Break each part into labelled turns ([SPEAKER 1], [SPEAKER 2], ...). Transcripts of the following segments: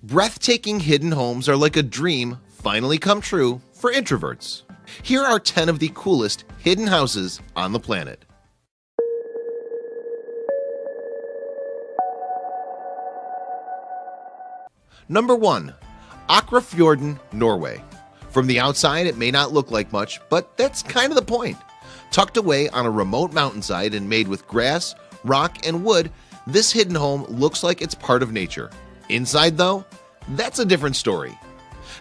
[SPEAKER 1] Breathtaking hidden homes are like a dream finally come true for introverts. Here are 10 of the coolest hidden houses on the planet. Number 1. Akrafjorden, Norway. From the outside, it may not look like much, but that's kind of the point. Tucked away on a remote mountainside and made with grass, rock, and wood, this hidden home looks like it's part of nature. Inside, though, that's a different story.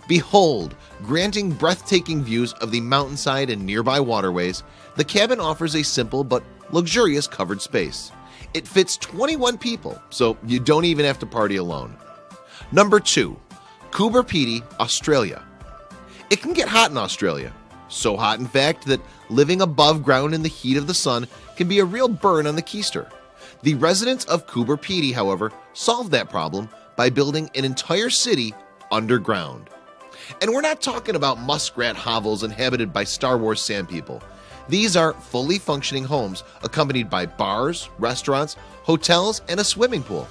[SPEAKER 1] Behold, granting breathtaking views of the mountainside and nearby waterways, the cabin offers a simple but luxurious covered space. It fits 21 people, so you don't even have to party alone. Number 2. Coober Pedy, Australia. It can get hot in Australia. So hot, in fact, that living above ground in the heat of the sun can be a real burn on the keister. The residents of Coober Pedy, however, solved that problem by building an entire city underground. And we're not talking about muskrat hovels inhabited by Star Wars sand people. These are fully functioning homes accompanied by bars, restaurants, hotels, and a swimming pool.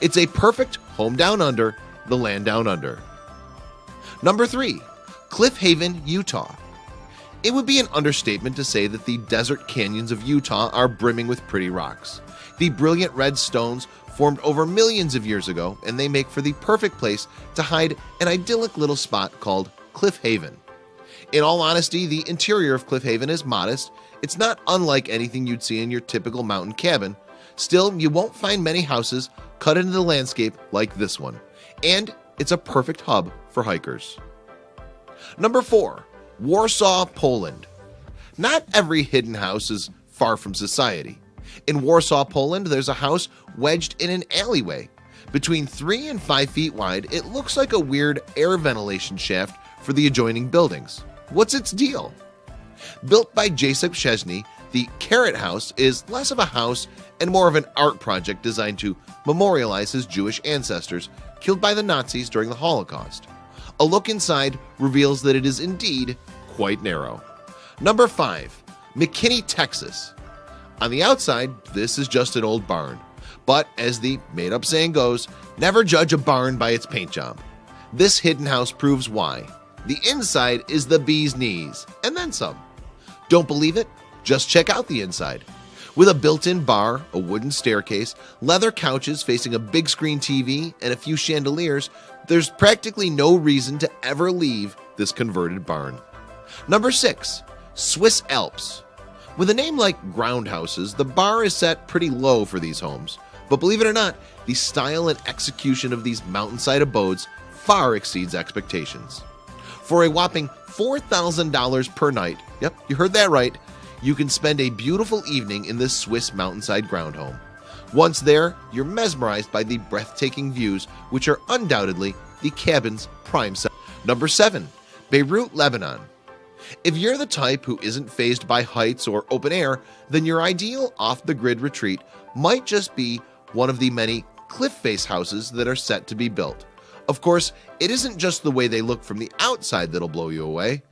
[SPEAKER 1] It's a perfect home down under, the land down under. Number 3. Cliff Haven, Utah. It would be an understatement to say that the desert canyons of Utah are brimming with pretty rocks. The brilliant red stones formed over millions of years ago, and they make for the perfect place to hide an idyllic little spot called Cliff Haven. In all honesty, the interior of Cliff Haven is modest. It's not unlike anything you'd see in your typical mountain cabin. Still, you won't find many houses cut into the landscape like this one, and it's a perfect hub for hikers. Number 4. Warsaw, Poland. Not every hidden house is far from society. In Warsaw, Poland, there's a house wedged in an alleyway. Between 3 and 5 feet wide, it looks like a weird air ventilation shaft for the adjoining buildings. What's its deal? Built by Jacek Szczesny, the Carrot House is less of a house and more of an art project designed to memorialize his Jewish ancestors killed by the Nazis during the Holocaust. A look inside reveals that it is indeed quite narrow. Number 5. McKinney, Texas. On the outside, this is just an old barn. But as the made-up saying goes, never judge a barn by its paint job. This hidden house proves why. The inside is the bee's knees, and then some. Don't believe it? Just check out the inside. With a built-in bar, a wooden staircase, leather couches facing a big screen TV, and a few chandeliers, there's practically no reason to ever leave this converted barn. Number 6. Swiss Alps. With a name like ground houses, the bar is set pretty low for these homes. But believe it or not, the style and execution of these mountainside abodes far exceeds expectations. For a whopping $4,000 per night, yep, you heard that right, you can spend a beautiful evening in this Swiss mountainside ground home. Once there, you're mesmerized by the breathtaking views, which are undoubtedly the cabin's prime set. Number 7. Beirut, Lebanon. If you're the type who isn't fazed by heights or open air, then your ideal off-the-grid retreat might just be one of the many cliff face houses that are set to be built. Of course, it isn't just the way they look from the outside that'll blow you away.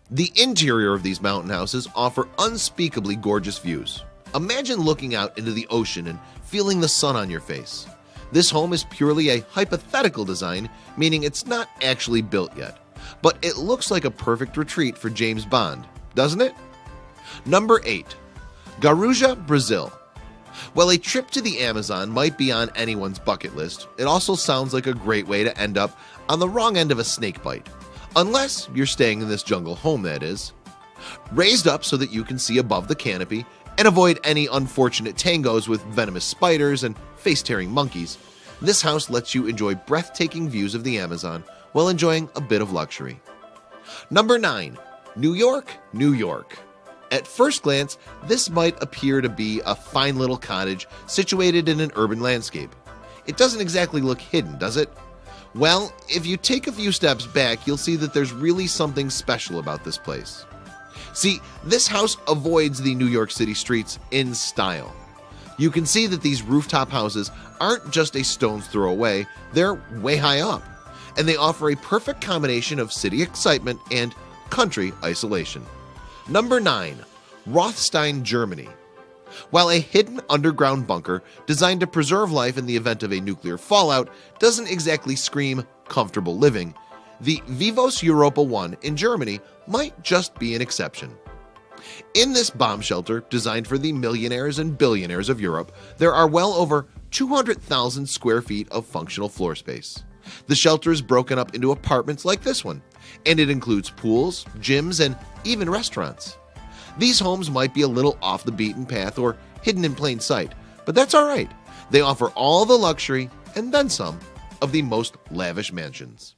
[SPEAKER 1] The interior of these mountain houses offer unspeakably gorgeous views. Imagine looking out into the ocean and feeling the sun on your face. This home is purely a hypothetical design, meaning it's not actually built yet. But it looks like a perfect retreat for James Bond, doesn't it? Number 8. Guarujá, Brazil. While a trip to the Amazon might be on anyone's bucket list, it also sounds like a great way to end up on the wrong end of a snake bite. Unless you're staying in this jungle home, that is. Raised up so that you can see above the canopy and avoid any unfortunate tangos with venomous spiders and face-tearing monkeys, this house lets you enjoy breathtaking views of the Amazon while enjoying a bit of luxury. Number 9. New York, New York. At first glance, this might appear to be a fine little cottage situated in an urban landscape. It doesn't exactly look hidden, does it? Well, if you take a few steps back, you'll see that there's really something special about this place. See, this house avoids the New York City streets in style. You can see that these rooftop houses aren't just a stone's throw away, they're way high up. And they offer a perfect combination of city excitement and country isolation. Number 9. Rothstein, Germany. While a hidden underground bunker designed to preserve life in the event of a nuclear fallout doesn't exactly scream comfortable living, the Vivos Europa 1 in Germany might just be an exception. In this bomb shelter designed for the millionaires and billionaires of Europe, there are well over 200,000 square feet of functional floor space. The shelter is broken up into apartments like this one, and it includes pools, gyms, and even restaurants. These homes might be a little off the beaten path or hidden in plain sight, but that's alright. They offer all the luxury and then some of the most lavish mansions.